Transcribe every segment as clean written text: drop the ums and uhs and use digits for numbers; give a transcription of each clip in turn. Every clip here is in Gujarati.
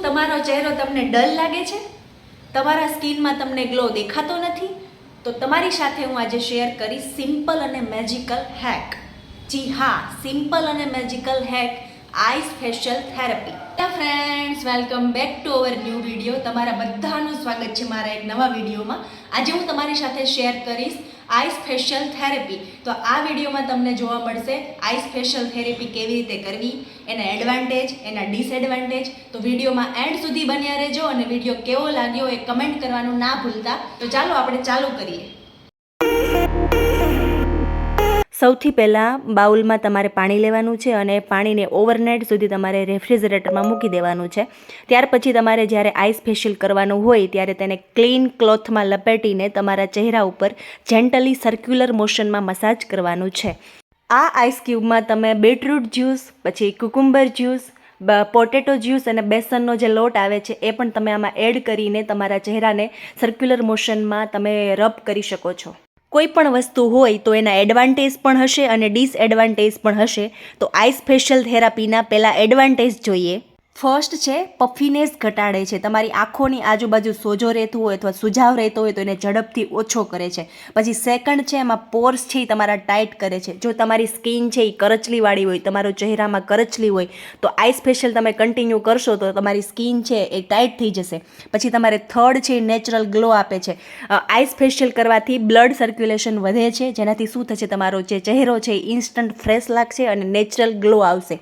તમારો ચહેરો તમને ડલ લાગે છે? તમારા સ્કિનમાં તમને ગ્લો દેખાતો નથી? તો તમારી સાથે હું આજે શેર કરીશ સિમ્પલ અને મેજિકલ હેક. જી હા, સિમ્પલ અને magical hack ice facial therapy. Friends, welcome back to our new video. તમારા બધાનું સ્વાગત છે મારા એક નવા વિડીયોમાં. આજે હું તમારી સાથે શેર કરીશ આઈસ ફેશિયલ થેરાપી. તો આ વિડીયોમાં તમને જોવા મળશે આઈસ ફેશિયલ થેરાપી કેવી રીતે કરવી, એના એડવાન્ટેજ, એના ડિસએડવાન્ટેજ. તો વિડીયોમાં એન્ડ સુધી બન્યા રહેજો અને વિડીયો કેવો લાગ્યો એ કમેન્ટ કરવાનું ના ભૂલતા. તો ચાલો આપણે ચાલુ કરીએ. સૌથી પહેલાં બાઉલમાં તમારે પાણી લેવાનું છે અને પાણીને ઓવરનાઇટ સુધી તમારે રેફ્રિજરેટરમાં મૂકી દેવાનું છે. ત્યાર પછી તમારે જ્યારે આઈસ ફેશિયલ કરવાનું હોય ત્યારે તેને ક્લીન ક્લોથમાં લપેટીને તમારા ચહેરા ઉપર જેન્ટલી સર્ક્યુલર મોશનમાં મસાજ કરવાનું છે. આ આઈસ ક્યુબમાં તમે બીટરૂટ જ્યુસ, પછી કુકુમ્બર જ્યુસ, પોટેટો જ્યુસ અને બેસનનો જે લોટ આવે છે એ પણ તમે આમાં એડ કરીને તમારા ચહેરાને સર્ક્યુલર મોશનમાં તમે રબ કરી શકો છો. કોઈ પણ વસ્તુ હોય તો એના એડવાન્ટેજ પણ હશે અને ડિસએડવાન્ટેજ પણ હશે. તો આઈસ ફેશિયલ થેરાપીના પહેલાં એડવાન્ટેજ જોઈએ. ફર્સ્ટ છે પફીનેસ ઘટાડે છે. તમારી આંખોની આજુબાજુ સોજો રહેતું હોય અથવા સુજાવ રહેતો હોય તો એને ઝડપથી ઓછો કરે છે. પછી સેકન્ડ છે એમાં પોર્સ છે એ તમારા ટાઈટ કરે છે. જો તમારી સ્કિન છે એ કરચલીવાળી હોય, તમારો ચહેરામાં કરચલી હોય તો આઈસ ફેશિયલ તમે કન્ટિન્યુ કરશો તો તમારી સ્કિન છે એ ટાઈટ થઈ જશે. પછી તમારે થર્ડ છે એ નેચરલ ગ્લો આપે છે. આઈસ ફેશિયલ કરવાથી બ્લડ સર્ક્યુલેશન વધે છે, જેનાથી શું થશે, તમારો જે ચહેરો છે એ ઇન્સ્ટન્ટ ફ્રેશ લાગશે અને નેચરલ ગ્લો આવશે.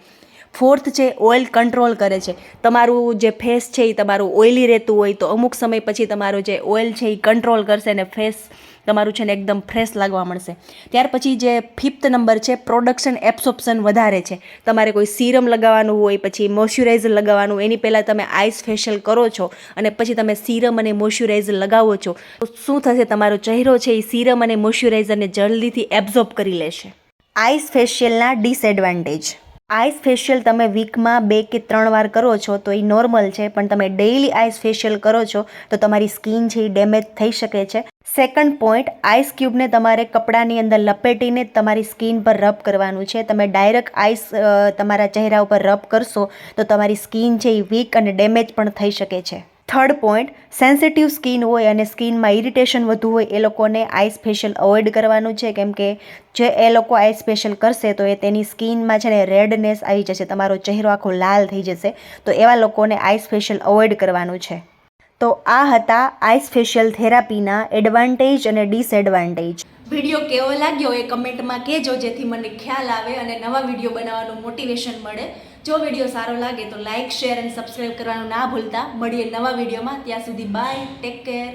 ફોર્થ છે ઓઇલ કંટ્રોલ કરે છે. તમારું જે ફેસ છે એ તમારું ઓઇલી રહેતું હોય તો અમુક સમય પછી તમારું જે ઓઇલ છે એ કંટ્રોલ કરશે અને ફેસ તમારું છે ને એકદમ ફ્રેશ લાગવા મળશે. ત્યાર પછી જે ફિફ્થ નંબર છે પ્રોડક્શન એબ્સોર્પ્શન વધારે છે. તમારે કોઈ સીરમ લગાવવાનું હોય, પછી મોઇશ્ચરાઇઝર લગાવવાનું, એની પહેલાં તમે આઈસ ફેશિયલ કરો છો અને પછી તમે સીરમ અને મોઇશ્ચરાઇઝર લગાવો છો તો શું થશે, તમારો ચહેરો છે એ સીરમ અને મોઇશ્ચરાઇઝરને જલ્દીથી એબ્ઝોર્બ કરી લેશે. આઈસ ફેશિયલના ડિસએડવાન્ટેજ. આઈસ ફેશિયલ તમે વીકમાં 2 કે 3 વાર કરો છો તો એ નોર્મલ છે, પણ તમે ડેઇલી આઈસ ફેશિયલ કરો છો તો તમારી સ્કિન છે એ ડેમેજ થઈ શકે છે. સેકન્ડ પોઈન્ટ, આઈસ ક્યુબને તમારે કપડાની અંદર લપેટીને તમારી સ્કિન પર રબ કરવાનું છે. તમે ડાયરેક્ટ આઈસ તમારા ચહેરા ઉપર રબ કરશો તો તમારી સ્કિન છે એ વીક અને ડેમેજ પણ થઈ શકે છે. થર્ડ પોઈન્ટ, સેન્સિટિવ સ્કિન હોય અને સ્કિનમાં ઇરિટેશન વધુ હોય એ લોકોને આઈસ ફેશિયલ અવોઇડ કરવાનું છે, કેમ કે જે એ લોકો આઈસ ફેશિયલ કરશે તો એ તેની સ્કિનમાં છે ને રેડનેસ આવી જશે, તમારો ચહેરો આખો લાલ થઈ જશે. તો એવા લોકોને આઈસ ફેશિયલ અવોઇડ કરવાનું છે. તો આ હતા આઈસ ફેશિયલ થેરાપીના એડવાન્ટેજ અને ડિસએડવાન્ટેજ. વિડીયો કેવો લાગ્યો એ કમેન્ટમાં કહેજો, જેથી મને ખ્યાલ આવે અને નવા વિડીયો બનાવવાનું મોટિવેશન મળે. જો વિડીયો સારો લાગે તો લાઇક, શેર અને સબસ્ક્રાઈબ કરવાનું ના ભૂલતા. મળીએ નવા વિડીયોમાં. ત્યાં સુધી બાય, ટેક કેર.